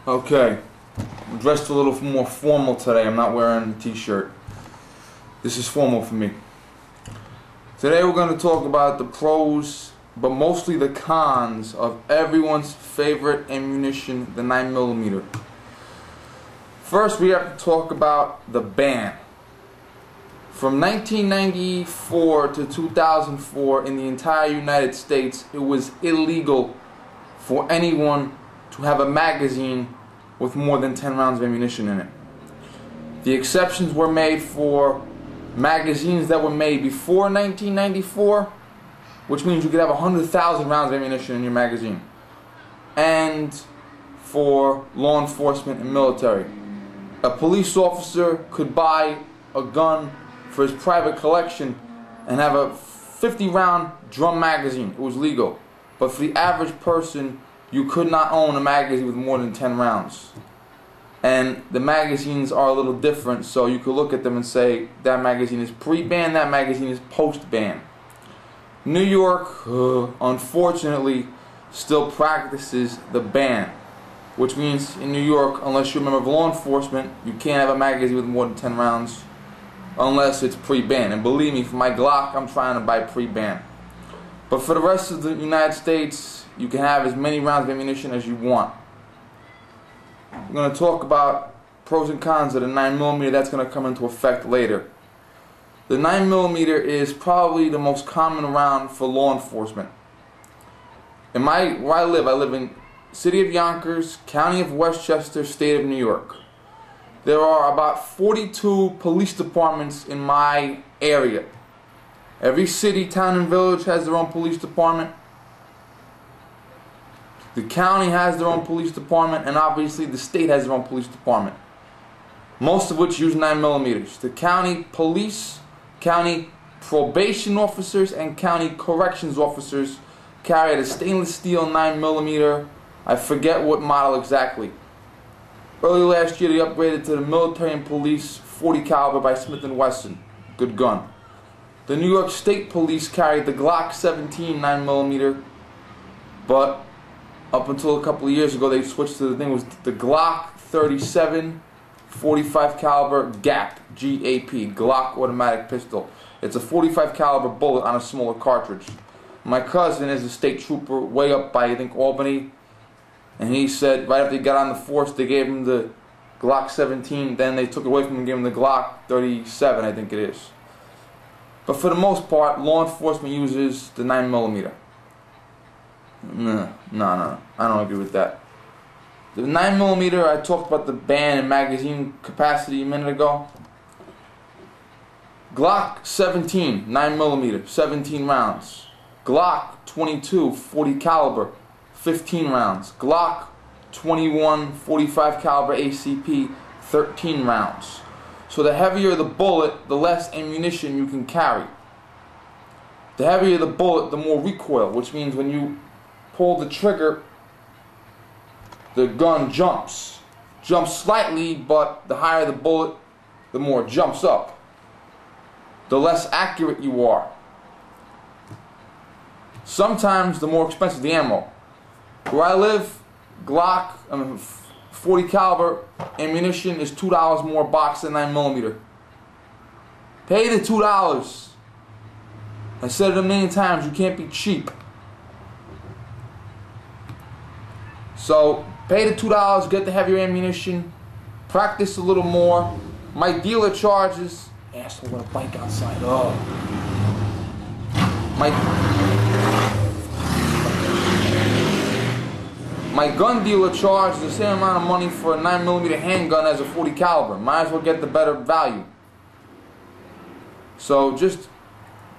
Okay, I'm dressed a little more formal today. I'm not wearing a t-shirt. This is formal for me. Today we're going to talk about the pros, but mostly the cons of everyone's favorite ammunition, the 9mm. First, we have to talk about the ban. From 1994 to 2004 in the entire United States, it was illegal for anyone to have a magazine with more than 10 rounds of ammunition in it. The exceptions were made for magazines that were made before 1994, which means you could have 100,000 rounds of ammunition in your magazine, and for law enforcement and military. A police officer could buy a gun for his private collection and have a 50-round drum magazine. It was legal. But for the average person, you could not own a magazine with more than 10 rounds. And the magazines are a little different, so you could look at them and say, that magazine is pre-ban, that magazine is post-ban. New York, unfortunately, still practices the ban, which means in New York, unless you're a member of law enforcement, you can't have a magazine with more than 10 rounds unless it's pre-ban. And believe me, for my Glock, I'm trying to buy pre-ban. But for the rest of the United States, you can have as many rounds of ammunition as you want. We're going to talk about pros and cons of the 9mm. That's going to come into effect later. The 9mm is probably the most common round for law enforcement. Where I live in City of Yonkers, County of Westchester, State of New York. There are about 42 police departments in my area. Every city, town, and village has their own police department. The county has their own police department, and obviously the state has their own police department, most of which use 9mm. The county police, county probation officers, and county corrections officers carry a stainless steel 9mm. I forget what model exactly. Early last year they upgraded to the military and police 40 caliber by Smith & Wesson. Good gun. The New York State Police carried the GLOCK 17 9mm, but up until a couple of years ago, they switched to the GLOCK 37 45 caliber G.A.P. G.A.P. Glock automatic pistol. It's a 45 caliber bullet on a smaller cartridge. My cousin is a state trooper way up by, I think, Albany, and he said right after he got on the force, they gave him the GLOCK 17, then they took it away from him and gave him the GLOCK 37, I think it is. But for the most part, law enforcement uses the 9mm. No, I don't agree with that. The 9mm, I talked about the ban and magazine capacity a minute ago. Glock 17, 9mm, 17 rounds. Glock 22, 40 caliber, 15 rounds. Glock 21, 45 caliber A.C.P, 13 rounds. So the heavier the bullet, the less ammunition you can carry. The heavier the bullet, the more recoil, which means when you pull the trigger, the gun jumps slightly, but the higher the bullet, the more it jumps up, the less accurate you are. Sometimes the more expensive the ammo. Where I live, Glock 40 caliber ammunition is $2 more a box than 9mm. Pay the $2. I said it a million times, you can't be cheap. So pay the $2, get the heavier ammunition, practice a little more. My dealer charges, asshole with a bike outside, My gun dealer charges the same amount of money for a 9mm handgun as a 40 caliber. Might as well get the better value. So just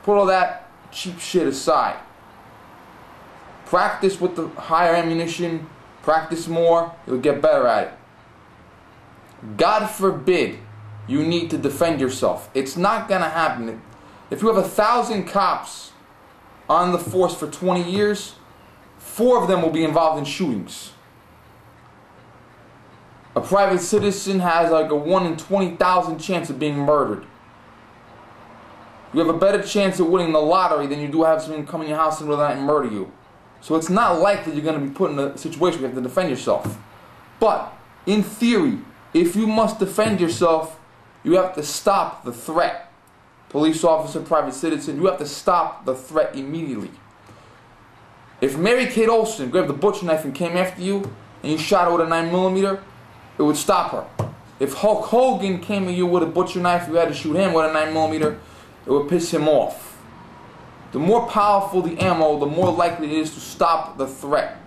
put all that cheap shit aside. Practice with the higher ammunition. Practice more, you'll get better at it. God forbid you need to defend yourself. It's not going to happen. If you have 1,000 cops on the force for 20 years, 4 of them will be involved in shootings. A private citizen has like a 1 in 20,000 chance of being murdered. You have a better chance of winning the lottery than you do have someone come in your house in the middle of the night and murder you. So it's not likely you're going to be put in a situation where you have to defend yourself. But, in theory, if you must defend yourself, you have to stop the threat. Police officer, private citizen, you have to stop the threat immediately. If Mary Kate Olsen grabbed the butcher knife and came after you, and you shot her with a 9mm, it would stop her. If Hulk Hogan came at you with a butcher knife, you had to shoot him with a 9mm, it would piss him off. The more powerful the ammo, the more likely it is to stop the threat.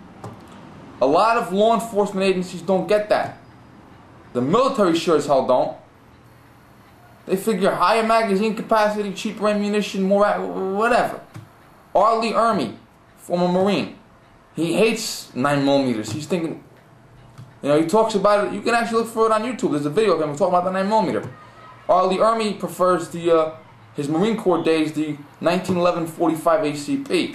A lot of law enforcement agencies don't get that. The military sure as hell don't. They figure higher magazine capacity, cheaper ammunition, more whatever. R. Lee Ermey, former Marine, he hates 9mm. He's thinking, you know, he talks about it. You can actually look for it on YouTube. There's a video of him talking about the 9mm. R. Lee Ermey prefers his Marine Corps days, the 1911-45 A.C.P.